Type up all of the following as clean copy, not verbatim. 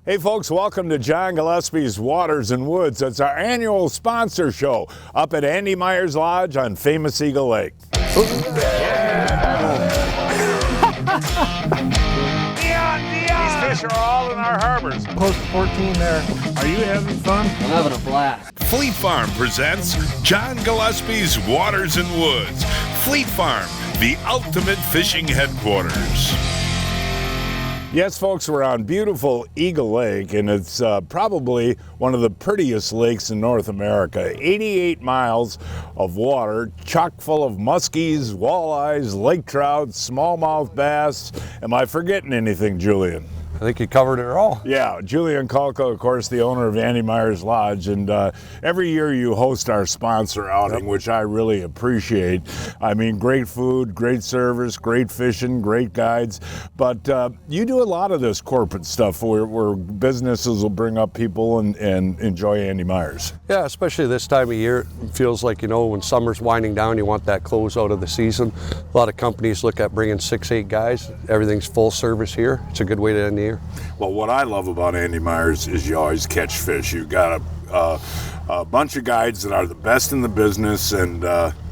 Hey folks, welcome to John Gillespie's Waters and Woods. It's our annual sponsor show up at Andy Meyer's Lodge on famous Eagle Lake. These fish are all in our harbors. Close to 14 there. Are you having fun? I'm having a blast. Fleet Farm presents John Gillespie's Waters and Woods. Fleet Farm, the ultimate fishing headquarters. Yes, folks, we're on beautiful Eagle Lake, and it's probably one of the prettiest lakes in North America. 88 miles of water, chock full of muskies, walleyes, lake trout, smallmouth bass. Am I forgetting anything, Julian? I think you covered it all. Yeah, Julian Kalka, of course, the owner of Andy Meyer's Lodge, and every year you host our sponsor outing, which I really appreciate. I mean, great food, great service, great fishing, great guides, but you do a lot of this corporate stuff where businesses will bring up people and enjoy Andy Meyer's. Yeah, especially this time of year. It feels like, you know, when summer's winding down, you want that close out of the season. A lot of companies look at bringing 6-8 guys. Everything's full service here. It's a good way to end the year. Well, what I love about Andy Meyer's is you always catch fish. You've got a bunch of guides that are the best in the business, and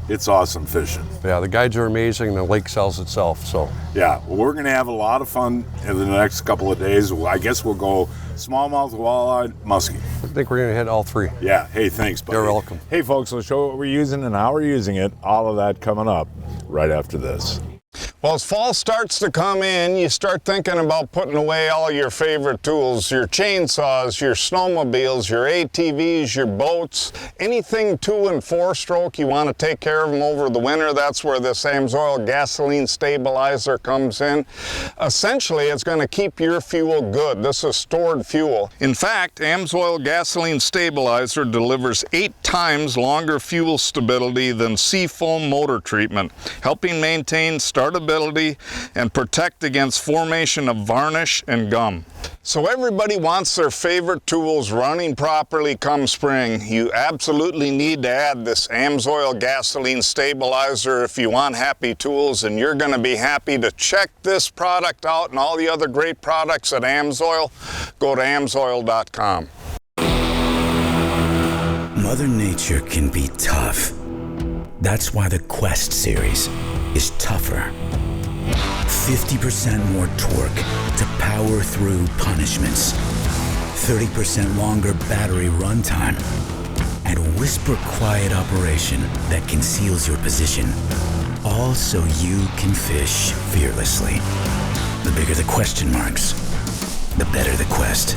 it's awesome fishing. Yeah, the guides are amazing. The lake sells itself, so. Yeah, well, we're going to have a lot of fun in the next couple of days. I guess we'll go smallmouth, walleye, muskie. I think we're going to hit all three. Yeah, hey, thanks, buddy. You're welcome. Hey, folks, we'll show what we're using and how we're using it. All of that coming up right after this. Well, as fall starts to come in, you start thinking about putting away all your favorite tools, your chainsaws, your snowmobiles, your ATVs, your boats, anything 2- and 4-stroke. You want to take care of them over the winter. That's where this AMSOIL gasoline stabilizer comes in. Essentially, it's going to keep your fuel good. This is stored fuel. In fact, AMSOIL gasoline stabilizer delivers 8 times longer fuel stability than Seafoam motor treatment, helping maintain startability and protect against formation of varnish and gum. So everybody wants their favorite tools running properly come spring. You absolutely need to add this AMSOIL gasoline stabilizer if you want happy tools, and you're going to be happy to check this product out and all the other great products at AMSOIL. Go to amsoil.com. Mother Nature can be tough. That's why the Quest series is tougher. 50% more torque to power through punishments, 30% longer battery runtime, and whisper quiet operation that conceals your position, all so you can fish fearlessly. The bigger the question marks, the better the Quest.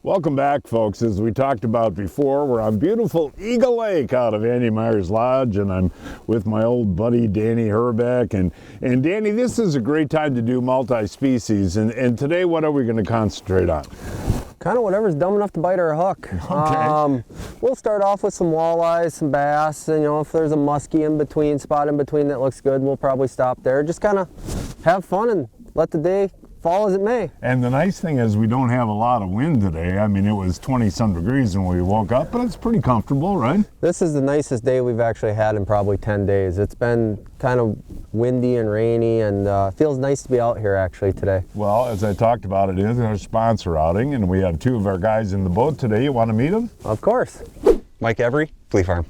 Welcome back, folks. As we talked about before, we're on beautiful Eagle Lake out of Andy Meyer's Lodge, and I'm with my old buddy Danny Herbeck. And Danny, this is a great time to do multi-species, and today what are we going to concentrate on? Kind of whatever's dumb enough to bite our hook. Okay. We'll start off with some walleyes, some bass, and you know, if there's a muskie in between, spot in between that looks good, we'll probably stop there. Just kind of have fun and let the day fall as it may. And the nice thing is we don't have a lot of wind today. I mean, it was 20-some degrees when we woke up, but it's pretty comfortable, right? This is the nicest day we've actually had in probably 10 days. It's been kind of windy and rainy, and feels nice to be out here actually today. Well, as I talked about, it is our sponsor outing, and we have 2 of our guys in the boat today. You want to meet them? Of course. Mike Every, Fleet Farm.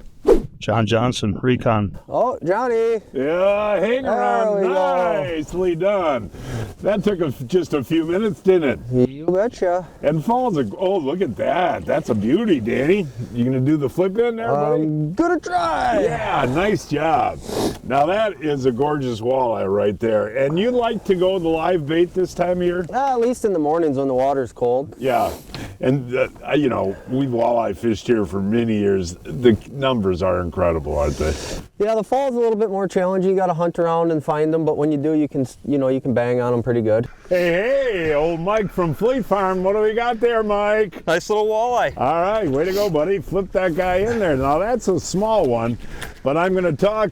John Johnson, Recon. Oh, Johnny. Yeah, hang around. Nicely done. That took just a few minutes, didn't it? You betcha. And fall's oh, look at that. That's a beauty, Danny. You gonna do the flip in there, buddy? I'm gonna try. Yeah, nice job. Now that is a gorgeous walleye right there. And you like to go the live bait this time of year? At least in the mornings when the water's cold. Yeah. And, you know, we've walleye fished here for many years. The numbers are incredible, aren't they? Yeah, the fall's a little bit more challenging. You got to hunt around and find them, but when you do, you can bang on them pretty good. Hey, old Mike from Fleet Farm. What do we got there, Mike? Nice little walleye. All right, way to go, buddy. Flip that guy in there. Now, that's a small one, but I'm going to talk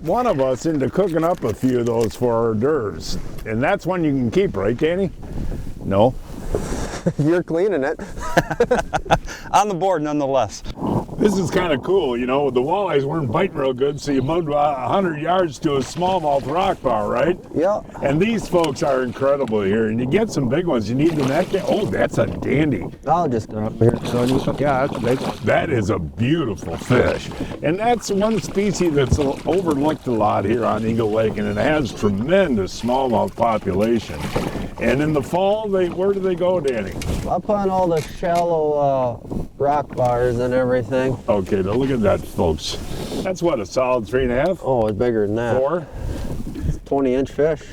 one of us into cooking up a few of those for hors d'oeuvres. And that's one you can keep, right, Danny? No? You're cleaning it. On the board, nonetheless. This is kind of cool, you know. The walleyes weren't biting real good, so you moved 100 yards to a smallmouth rock bar, right? Yeah. And these folks are incredible here, and you get some big ones. You need the neck. Oh, that's a dandy. I'll just go up here. Yeah, that's a big one. That is a beautiful fish, and that's one species that's overlooked a lot here on Eagle Lake, and it has tremendous smallmouth population. And in the fall, where do they go, Danny? Up on all the shallow rock bars and everything. Okay, now look at that, folks. That's what, a solid 3.5? Oh, it's bigger than that. 4? 20-inch fish.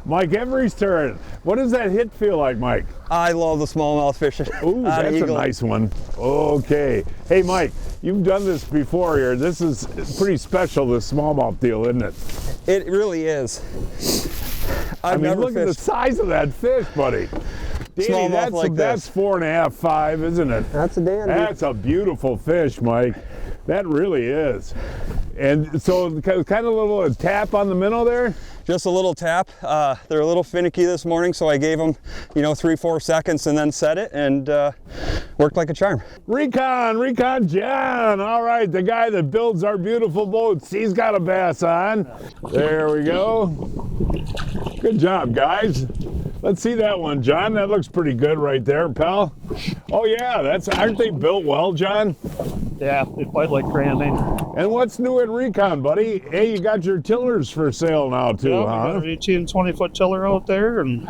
Mike Every's turn. What does that hit feel like, Mike? I love the smallmouth fishing. Ooh, that's a nice one. Okay. Hey, Mike, you've done this before here. This is pretty special, this smallmouth deal, isn't it? It really is. I mean, look at the size of that fish, buddy. Danny, that's 4.5, 5, isn't it? That's a dandy. That's a beautiful fish, Mike. That really is. And so, kind of a little tap on the minnow there? Just a little tap. They're a little finicky this morning, so I gave them, 3-4 seconds and then set it, and worked like a charm. Recon John. All right, the guy that builds our beautiful boats. He's got a bass on. There we go. Good job, guys. Let's see that one, John. That looks pretty good right there, pal. Oh yeah, aren't they built well, John? Yeah, they fight like crazy. And what's new at Recon, buddy? Hey, you got your tillers for sale now too, Yeah, huh? we got an 18, 20-foot tiller out there, and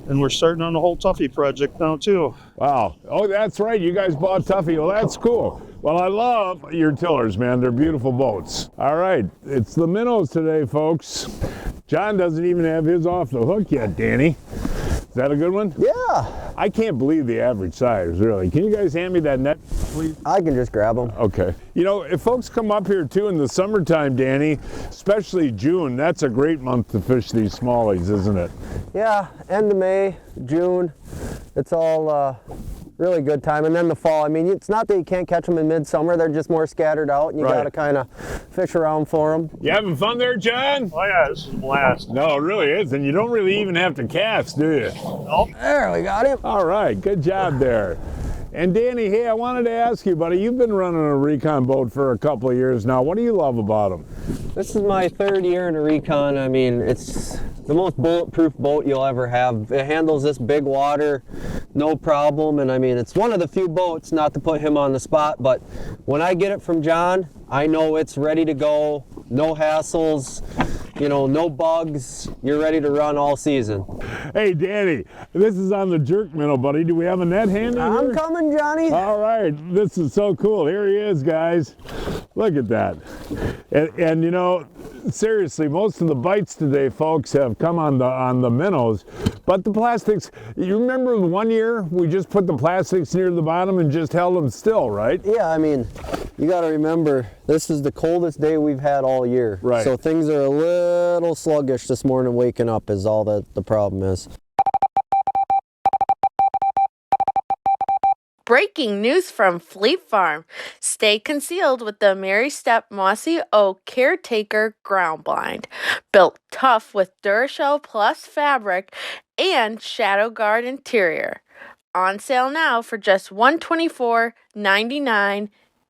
we're starting on the whole Tuffy project now too. Wow. Oh, that's right. You guys bought Tuffy. Well, that's cool. Well, I love your tillers, man. They're beautiful boats. All right. It's the minnows today, folks. John doesn't even have his off the hook yet, Danny. Is that a good one? Yeah. I can't believe the average size, really. Can you guys hand me that net, please? I can just grab them. Okay. You know, if folks come up here too in the summertime, Danny, especially June, that's a great month to fish these smallies, isn't it? Yeah, end of May, June. It's all really good time. And then the fall, I mean, it's not that you can't catch them in midsummer, they're just more scattered out, and you got to kind of fish around for them. You having fun there, John? Oh yeah, this is a blast. No, it really is, and you don't really even have to cast, do you? Nope. There, we got him. All right, good job there. And Danny, hey, I wanted to ask you, buddy, you've been running a Recon boat for a couple of years now. What do you love about them? This is my 3rd year in a Recon. I mean, it's the most bulletproof boat you'll ever have. It handles this big water, no problem. And I mean, it's one of the few boats, not to put him on the spot, but when I get it from John, I know it's ready to go, no hassles, no bugs. You're ready to run all season. Hey, Danny, this is on the jerk minnow, buddy. Do we have a net handy here? I'm coming, Johnny. All right, this is so cool. Here he is, guys. Look at that. And seriously, most of the bites today, folks, have come on the minnows, but the plastics, you remember one year we just put the plastics near the bottom and just held them still, right? Yeah, I mean, you got to remember, this is the coldest day we've had all year. Right. So things are a little sluggish this morning waking up is all that the problem is. Breaking news from Fleet Farm. Stay concealed with the Mary Step Mossy Oak Caretaker Ground Blind. Built tough with Durashell Plus fabric and Shadow Guard interior. On sale now for just $124.99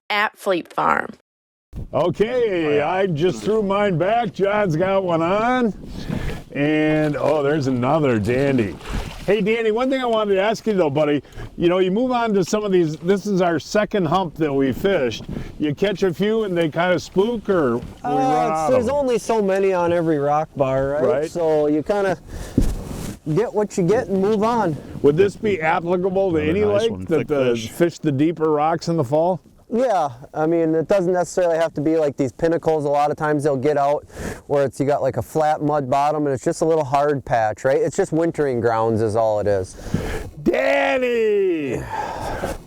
at Fleet Farm. Okay, I just threw mine back. John's got one on. And, oh, there's another dandy. Hey, Danny, one thing I wanted to ask you, though, buddy, you move on to some of these. This is our second hump that we fished. You catch a few and they kind of spook, or we run out There's of them? only so many on every rock bar, right? So you kind of get what you get and move on. Would this be applicable to any nice lake one, that thick fish. fish the deeper rocks in the fall? Yeah, I mean, it doesn't necessarily have to be like these pinnacles. A lot of times they'll get out where you got like a flat mud bottom and it's just a little hard patch, right? It's just wintering grounds is all it is. Danny!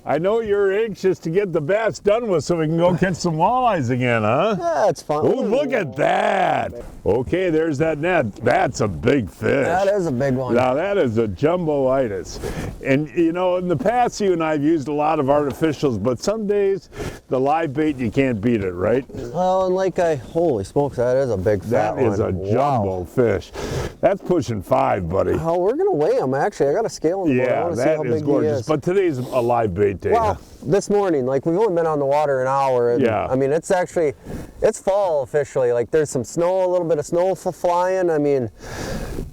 I know you're anxious to get the bass done with so we can go catch some walleyes again, huh? Yeah, it's fun. Oh, look at that. Okay, there's that net. That's a big fish. That is a big one. Now, that is a jumbo-itis. And, in the past, you and I have used a lot of artificials, but some days, the live bait, you can't beat it, right? Well, and holy smokes, that is a big fat one. That is a jumbo fish. That's pushing 5, buddy. Oh, we're going to weigh him, actually. I got to scale him. I Yeah, want to see how that is big gorgeous. he is. But today's a live bait late to Well, you? this morning, like we've only been on the water an hour. And, Yeah. I mean, it's fall officially. Like there's some snow, a little bit of snow flying. I mean,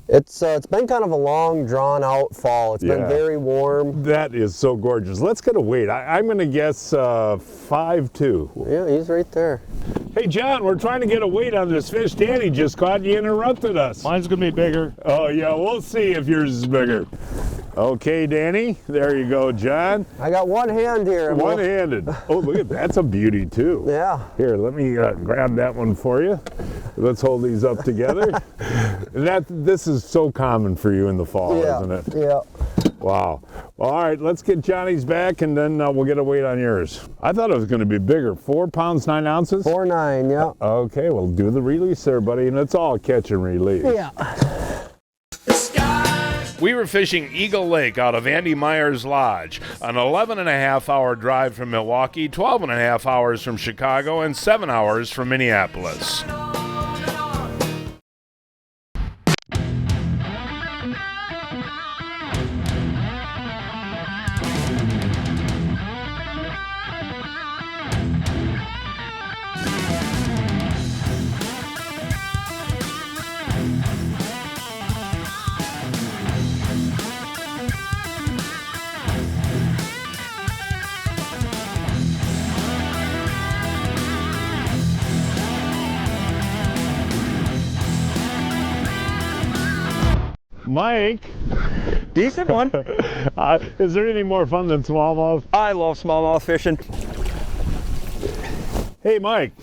it's been kind of a long, drawn out fall. It's been very warm. That is so gorgeous. Let's get a weight. I'm going to guess 5'2". Yeah, he's right there. Hey, John, we're trying to get a weight on this fish. Danny just caught you, interrupted us. Mine's gonna be bigger. Oh, yeah, we'll see if yours is bigger. Okay, Danny, there you go, John. I got one hand here. One-handed. Oh, look at that. That's a beauty, too. Yeah. Here, let me grab that one for you. Let's hold these up together. This is so common for you in the fall, isn't it? Yeah. Wow. Well, all right, let's get Johnny's back, and then we'll get a weight on yours. I thought it was going to be bigger. 4 pounds, 9 ounces? 4.9, yeah. Okay, well, do the release there, buddy, and it's all catch and release. Yeah. We were fishing Eagle Lake out of Andy Meyer's Lodge, an 11.5-hour drive from Milwaukee, 12.5 hours from Chicago, and 7 hours from Minneapolis. Mike, Decent one. is there anything more fun than smallmouth? I love smallmouth fishing. Hey, Mike,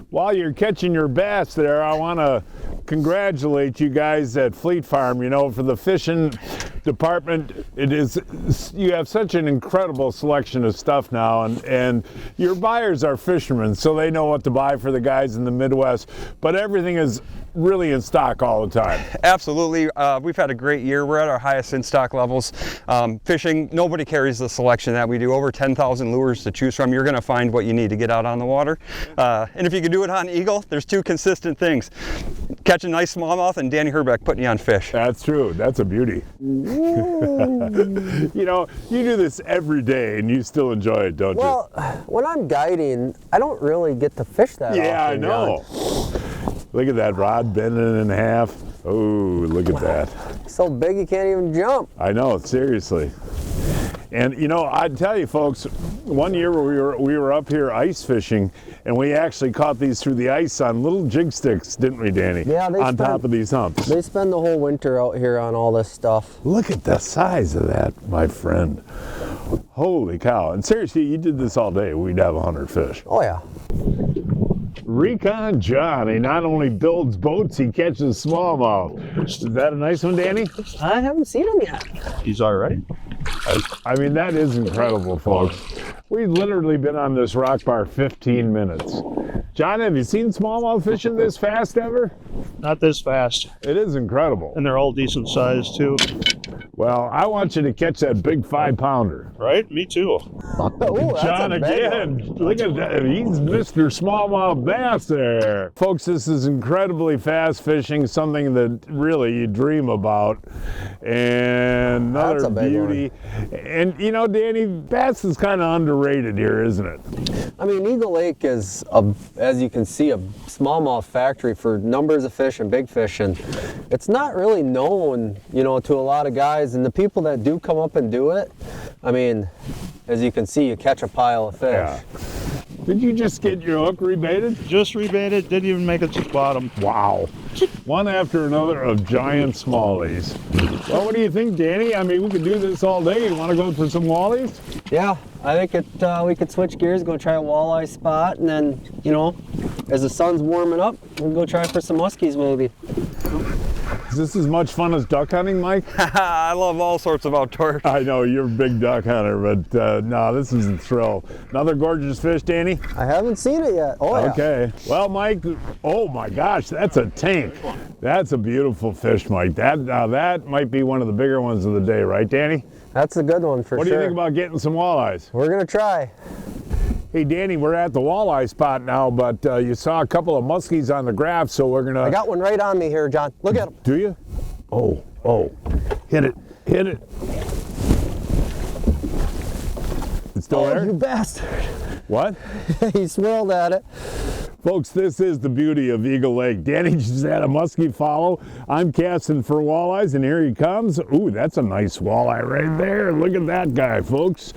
while you're catching your bass there, I want to congratulate you guys at Fleet Farm, you know, for the fishing department. You have such an incredible selection of stuff now, and your buyers are fishermen, so they know what to buy for the guys in the Midwest, but everything is really in stock all the time. Absolutely. We've had a great year. We're at our highest in stock levels. Fishing, nobody carries the selection that we do. Over 10,000 lures to choose from. You're going to find what you need to get out on the water. And if you can do it on Eagle, there's 2 consistent things. Catch a nice smallmouth and Danny Herbeck putting you on fish. That's true. That's a beauty. You know, you do this every day and you still enjoy it, don't you? Well, when I'm guiding, I don't really get to fish that often. Yeah, I know. John. Look at that rod bending in half. Oh, look at that. So big you can't even jump. I know, seriously. And you know, I'd tell you folks, one year we were up here ice fishing, and we actually caught these through the ice on little jig sticks, didn't we, Danny? Yeah, on top of these humps. They spend the whole winter out here on all this stuff. Look at the size of that, my friend. Holy cow. And seriously, you did this all day, we'd have 100 fish. Oh yeah. Recon John, he not only builds boats, he catches smallmouth. Is that a nice one, Danny? I haven't seen him yet. He's all right. I mean, that is incredible, folks. We've literally been on this rock bar 15 minutes. John, have you seen smallmouth fishing this fast ever? Not this fast. It is incredible. And they're all decent size too. Well, I want you to catch that big 5-pounder. Right? Me too. Ooh, John again. Look at that. He's Mr. Smallmouth Bass there. Folks, this is incredibly fast fishing, something that really you dream about. And another beauty. And you know, Danny, bass is kind of underrated here, isn't it? I mean, Eagle Lake is, as you can see, a smallmouth factory for numbers of fish and big fish, and it's not really known, you know, to a lot of guys. And the people that do come up and do it, I mean, as you can see, you catch a pile of fish. Yeah. Did you just get your hook rebaited? Just rebaited, didn't even make it to the bottom. Wow. One after another of giant smallies. Well, what do you think, Danny? I mean, we could do this all day. You want to go for some wallies? Yeah, I think we could switch gears, go try a walleye spot, and then, you know, as the sun's warming up, we'll go try for some muskies maybe. Is this as much fun as duck hunting, Mike? I love all sorts of outdoors. I know, you're a big duck hunter, but no, this is a thrill. Another gorgeous fish, Danny? I haven't seen it yet. Oh, yeah. Okay. Well, Mike, oh my gosh, that's a tank. That's a beautiful fish, Mike. That might be one of the bigger ones of the day, right, Danny? That's a good one for sure. What do you think about getting some walleyes? We're going to try. Hey, Danny, we're at the walleye spot now, but you saw a couple of muskies on the graph, so we're going to... I got one right on me here, John. Look at him. Do you? Oh. Hit it. still there? You bastard. What? He swirled at it. Folks, this is the beauty of Eagle Lake. Danny just had a muskie follow. I'm casting for walleyes, and here he comes. Ooh, that's a nice walleye right there. Look at that guy, folks.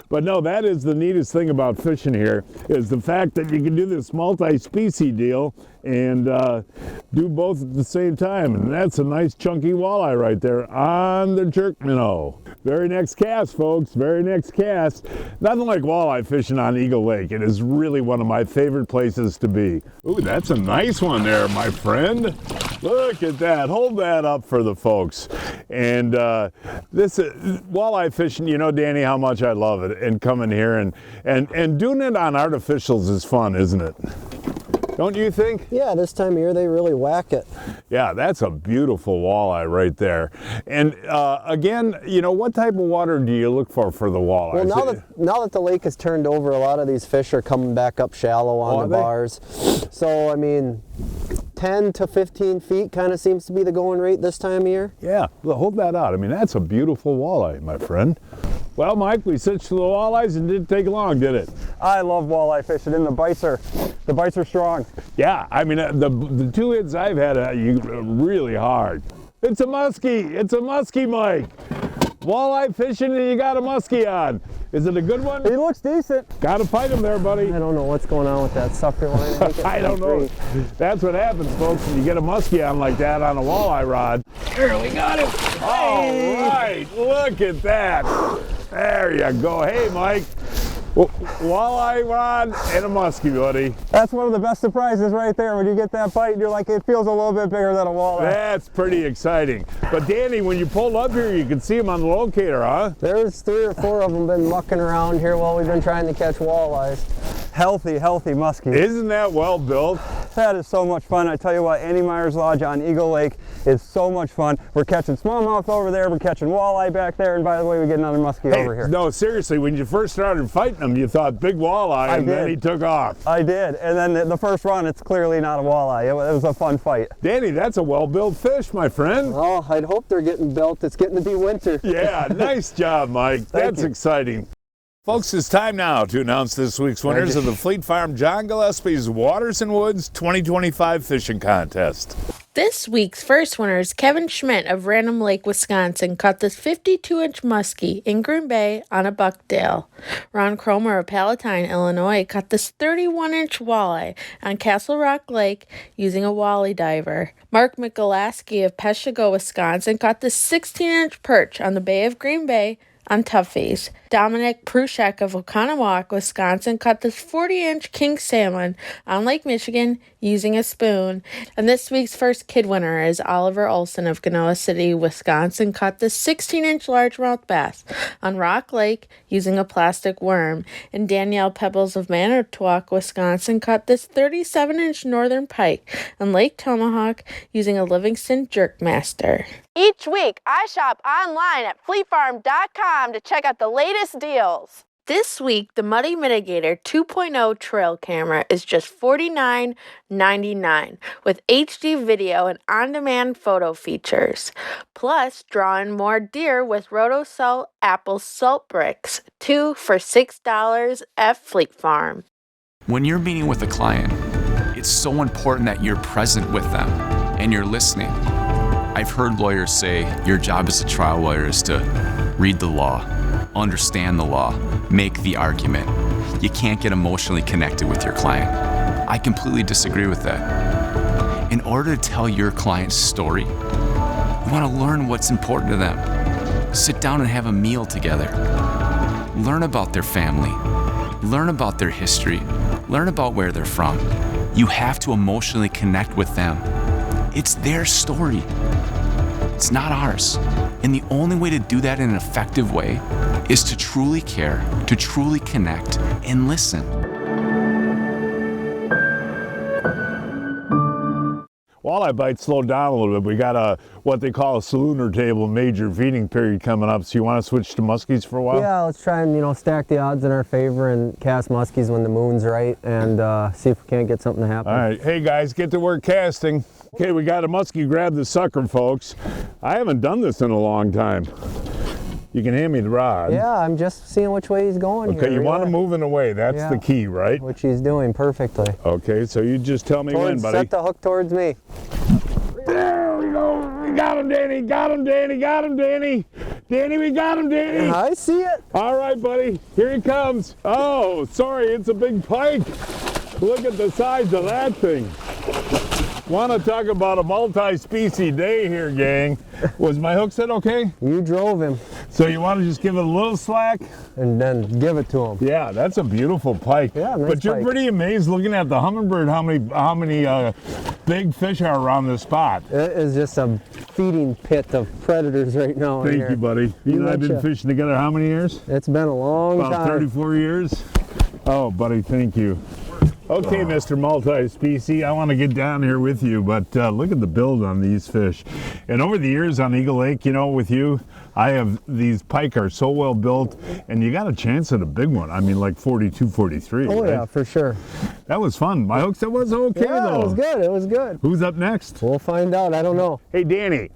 But no, that is the neatest thing about fishing here, is the fact that you can do this multi-species deal and do both at the same time. And that's a nice chunky walleye right there on the jerk minnow. Very next cast, folks, very next cast. Nothing like walleye fishing on Eagle Lake. It is really one of my favorite places to be. Ooh, that's a nice one there, my friend. Look at that. Hold that up for the folks. And this walleye fishing, you know, Danny, how much I love it. And coming here and doing it on artificials is fun, isn't it? Don't you think? Yeah, this time of year they really whack it. Yeah, that's a beautiful walleye right there. And again, you know, what type of water do you look for the walleyes? Well, now that the lake has turned over, a lot of these fish are coming back up shallow on the bars. So, I mean, 10 to 15 feet kind of seems to be the going rate this time of year. Yeah, well, hold that out. I mean, that's a beautiful walleye, my friend. Well, Mike, we switched to the walleyes and it didn't take long, did it? I love walleye fishing, and the bites are strong. Yeah, I mean, the two hits I've had really hard. It's a muskie, Mike. Walleye fishing and you got a muskie on. Is it a good one? He looks decent. Gotta fight him there, buddy. I don't know what's going on with that sucker line. I don't know. That's what happens, folks, when you get a muskie on like that on a walleye rod. There, we got him. All right, look at that. There you go. Hey, Mike. Walleye rod and a muskie, buddy. That's one of the best surprises right there. When you get that bite, you're like, it feels a little bit bigger than a walleye. That's pretty exciting. But Danny, when you pulled up here, you can see them on the locator, huh? There's 3 or 4 of them been mucking around here while we've been trying to catch walleyes. Healthy muskies. Isn't that well built? That is so much fun. I tell you what, Andy Myers Lodge on Eagle Lake is so much fun. We're catching smallmouth over there, we're catching walleye back there, and by the way, we get another muskie over here. No, seriously, when you first started fighting him, you thought big walleye, and then he took off. I did, and then the first run, it's clearly not a walleye. It was a fun fight. Danny, that's a well-built fish, my friend. Oh, I'd hope they're getting built. It's getting to be winter. Yeah, nice job, Mike. That's exciting. Folks, it's time now to announce this week's winners of the Fleet Farm John Gillespie's Waters and Woods 2025 Fishing Contest. This week's first winner is Kevin Schmidt of Random Lake, Wisconsin, caught this 52-inch muskie in Green Bay on a bucktail. Ron Cromer of Palatine, Illinois, caught this 31-inch walleye on Castle Rock Lake using a walleye diver. Mark Michalowski of Peshigo, Wisconsin, caught this 16-inch perch on the Bay of Green Bay on Toughies. Dominic Prushek of Oconomowoc, Wisconsin, caught this 40-inch king salmon on Lake Michigan using a spoon. And this week's first kid winner is Oliver Olson of Genoa City, Wisconsin, caught this 16-inch largemouth bass on Rock Lake using a plastic worm. And Danielle Pebbles of Manitowoc, Wisconsin, caught this 37-inch northern pike on Lake Tomahawk using a Livingston Jerkmaster. Each week, I shop online at fleetfarm.com to check out the latest deals. This week, the Muddy Mitigator 2.0 trail camera is just $49.99 with HD video and on-demand photo features. Plus, draw in more deer with Rotosalt Apple Salt Bricks, 2 for $6 at Fleet Farm. When you're meeting with a client, it's so important that you're present with them and you're listening. I've heard lawyers say your job as a trial lawyer is to read the law, understand the law, make the argument. You can't get emotionally connected with your client. I completely disagree with that. In order to tell your client's story, you want to learn what's important to them. Sit down and have a meal together. Learn about their family. Learn about their history. Learn about where they're from. You have to emotionally connect with them. It's their story. It's not ours. And the only way to do that in an effective way is to truly care, to truly connect, and listen. Walleye bites slowed down a little bit. We got what they call a salooner table major feeding period coming up. So you want to switch to muskies for a while? Yeah, let's try and stack the odds in our favor and cast muskies when the moon's right and see if we can't get something to happen. All right, hey guys, get to work casting. Okay, we got a muskie. Grab the sucker, folks. I haven't done this in a long time. You can hand me the rod. Yeah, I'm just seeing which way he's going here. Okay, you want him moving away. That's the key, right? Which he's doing perfectly. Okay, so you just tell me when, buddy. Set the hook towards me. There we go. We got him, Danny. Got him, Danny. Got him, Danny. Danny, we got him, Danny. I see it. All right, buddy. Here he comes. Oh, sorry. It's a big pike. Look at the size of that thing. Want to talk about a multi-species day here, gang. Was my hook set okay? You drove him. So you want to just give it a little slack? And then give it to him. Yeah, that's a beautiful pike. Yeah, nice but you're pike. pretty amazed looking at the hummingbird how many big fish are around this spot. It is just a feeding pit of predators right now. Thank you, buddy. You and I have been fishing together how many years? It's been a long time. About 34 years. Oh, buddy, thank you. Okay, Mr. Multi-Species, I want to get down here with you, but look at the build on these fish. And over the years on Eagle Lake, you know, with you, I have these pike are so well built, and you got a chance at a big one. I mean, like 42, 43. Oh, right? yeah, for sure. That was fun. My hook set was okay, though. It was good. It was good. Who's up next? We'll find out. I don't know. Hey, Danny,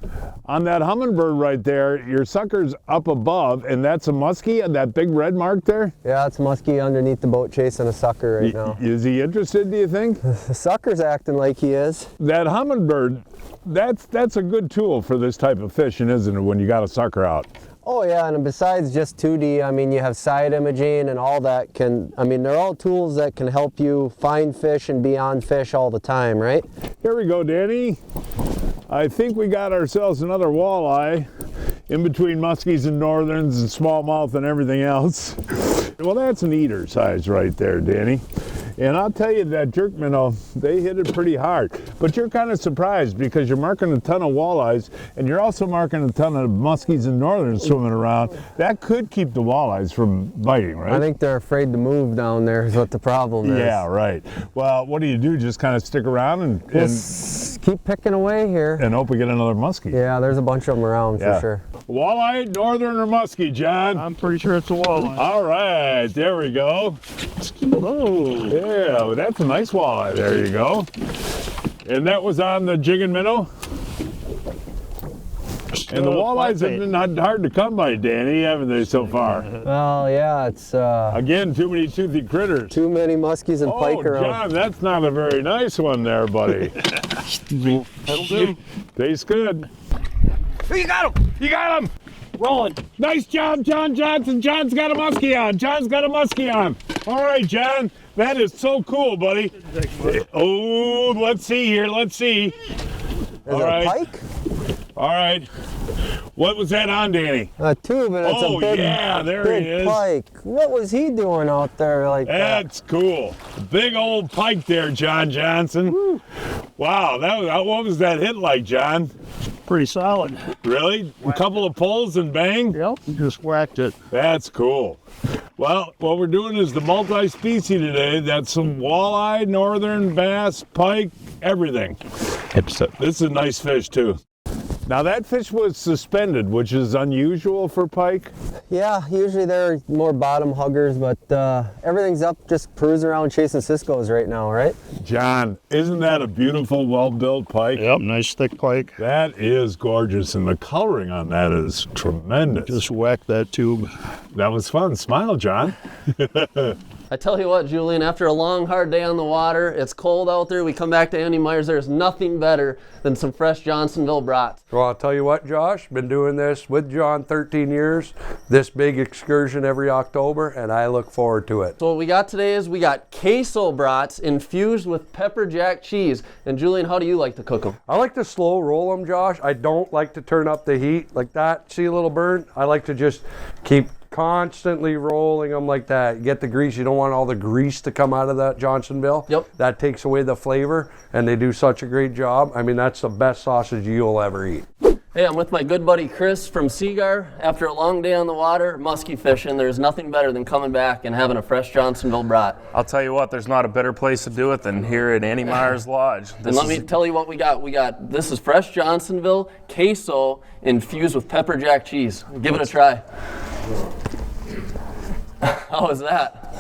on that hummingbird right there, your sucker's up above, and that's a muskie, that big red mark there? Yeah, it's muskie underneath the boat chasing a sucker right now. Is he interested, do you think? The sucker's acting like he is. That hummingbird, that's a good tool for this type of fishing, isn't it, when you got a sucker out? Oh yeah, and besides just 2D, I mean, you have side imaging and all that they're all tools that can help you find fish and be on fish all the time, right? Here we go, Danny. I think we got ourselves another walleye in between muskies and northerns and smallmouth and everything else. Well, that's an eater size right there, Danny. And I'll tell you that jerk minnow, they hit it pretty hard. But you're kind of surprised because you're marking a ton of walleyes and you're also marking a ton of muskies and northerns swimming around. That could keep the walleyes from biting, right? I think they're afraid to move down there is what the problem is. Yeah, right. Well, what do? Just kind of stick around and just keep picking away here. And hope we get another muskie. Yeah, there's a bunch of them around for sure. Walleye, northern or muskie, John? I'm pretty sure it's a walleye. All right, there we go. Oh. Yeah, that's a nice walleye. There you go. And that was on the jig and minnow? And the walleyes have been not hard to come by, Danny, haven't they, so far? Well, yeah, it's... Again, too many toothy critters. Too many muskies and pike around. Oh, John, that's not a very nice one there, buddy. That'll do. Tastes good. You got him! You got him! Rolling. Nice job, John Johnson. John's got a muskie on. John's got a muskie on. All right, John. That is so cool, buddy. Oh, let's see here. Let's see. Is it a pike? All right. What was that on, Danny? A tube, and it's a big, there he is. Pike. What was he doing out there like that? That's cool. Big old pike there, John Johnson. Woo. Wow, what was that hit like, John? Pretty solid. Really? A couple of pulls and bang? Yep, just whacked it. That's cool. Well, what we're doing is the multi-species today. That's some walleye, northern, bass, pike, everything. This is a nice fish, too. Now that fish was suspended, which is unusual for pike. Yeah, usually they're more bottom huggers, but everything's up just cruising around chasing Cisco's right now, right? John, isn't that a beautiful, well-built pike? Yep, nice thick pike. That is gorgeous, and the coloring on that is tremendous. Just whacked that tube. That was fun. Smile, John. I tell you what, Julian, after a long, hard day on the water, it's cold out there, we come back to Andy Myers, there's nothing better than some fresh Johnsonville brats. Well, I'll tell you what, Josh, been doing this with John 13 years, this big excursion every October, and I look forward to it. So what we got today is we got queso brats infused with pepper jack cheese. And Julian, how do you like to cook them? I like to slow roll them, Josh. I don't like to turn up the heat like that. See a little burn? I like to just keep constantly rolling them like that. You get the grease. You don't want all the grease to come out of that Johnsonville. Yep. That takes away the flavor, and they do such a great job. I mean, that's the best sausage you'll ever eat. Hey, I'm with my good buddy Chris from Seagar. After a long day on the water, muskie fishing, there's nothing better than coming back and having a fresh Johnsonville brat. I'll tell you what, there's not a better place to do it than here at Andy Myers Lodge. And let me tell you what we got. This is fresh Johnsonville queso infused with pepper jack cheese. Give it a try. How was that?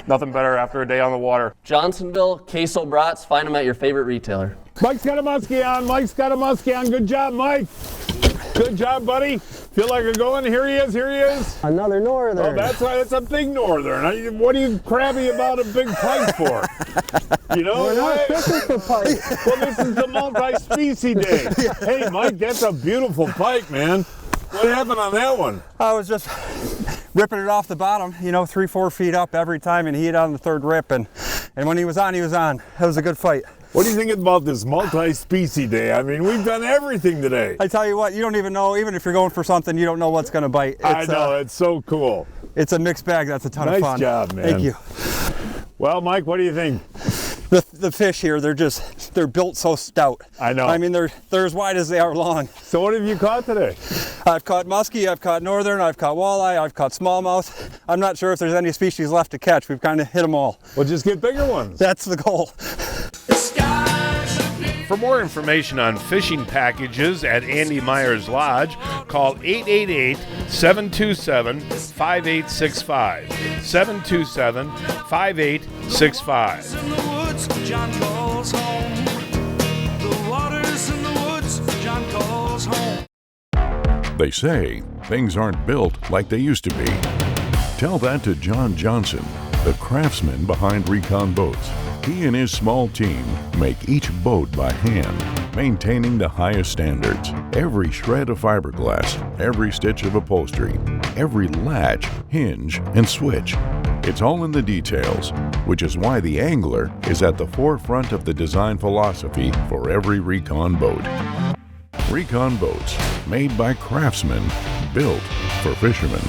Nothing better after a day on the water. Johnsonville queso brats, find them at your favorite retailer. Mike's got a muskie on. Mike's got a muskie on. Good job, Mike. Good job, buddy. Feel like I'm going? Here he is, here he is. Another northern. Oh, that's a big northern. What are you crabby about a big pike for? You know, we're not fishing for pike. Well, this is the multi-species day. Hey, Mike, that's a beautiful pike, man. What happened on that one? I was just ripping it off the bottom, you know, 3-4 feet up every time, and he hit on the third rip, and when he was on, he was on. It was a good fight. What do you think about this multi-species day? I mean, we've done everything today. I tell you what, you don't even know, even if you're going for something, you don't know what's going to bite. I know, it's so cool. It's a mixed bag. That's a ton of fun. Nice job, man. Thank you. Well, Mike, what do you think? The fish here, they're built so stout. I know. I mean, they're as wide as they are long. So what have you caught today? I've caught muskie, I've caught northern, I've caught walleye, I've caught smallmouth. I'm not sure if there's any species left to catch. We've kind of hit them all. Well, just get bigger ones. That's the goal. For more information on fishing packages at Andy Meyer's Lodge, call 888-727-5865. 727-5865. John calls home. The waters in the woods, John calls home. They say things aren't built like they used to be. Tell that to John Johnson, the craftsman behind Recon Boats. He and his small team make each boat by hand, maintaining the highest standards. Every shred of fiberglass, every stitch of upholstery, every latch, hinge, and switch. It's all in the details, which is why the angler is at the forefront of the design philosophy for every Recon boat. Recon Boats, made by craftsmen, built for fishermen.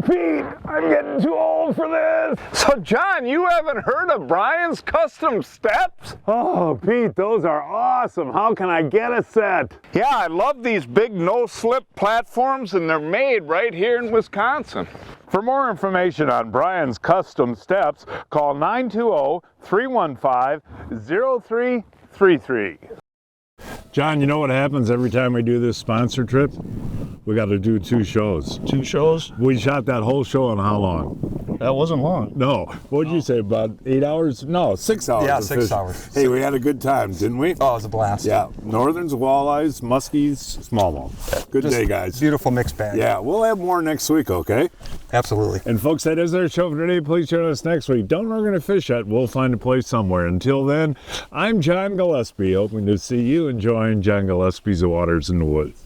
Pete, I'm getting too old for this. So, John, you haven't heard of Brian's Custom Steps? Oh, Pete, those are awesome. How can I get a set? Yeah, I love these big no-slip platforms, and they're made right here in Wisconsin. For more information on Brian's Custom Steps, call 920-315-0333. John, you know what happens every time we do this sponsor trip? We got to do 2 shows. 2 shows? We shot that whole show in how long? That wasn't long. No. What did you say, about 8 hours? No, 6 hours. Yeah, 6 hours. Hey, we had a good time, didn't we? Oh, it was a blast. Yeah. Northerns, walleyes, muskies, smallmouth. Good day, guys. Beautiful mixed bag. Yeah, we'll have more next week, okay? Absolutely. And folks, that is our show for today. Please join us next week. Don't know we're going to fish yet. We'll find a place somewhere. Until then, I'm John Gillespie, hoping to see you enjoying John Gillespie's Waters in the Woods.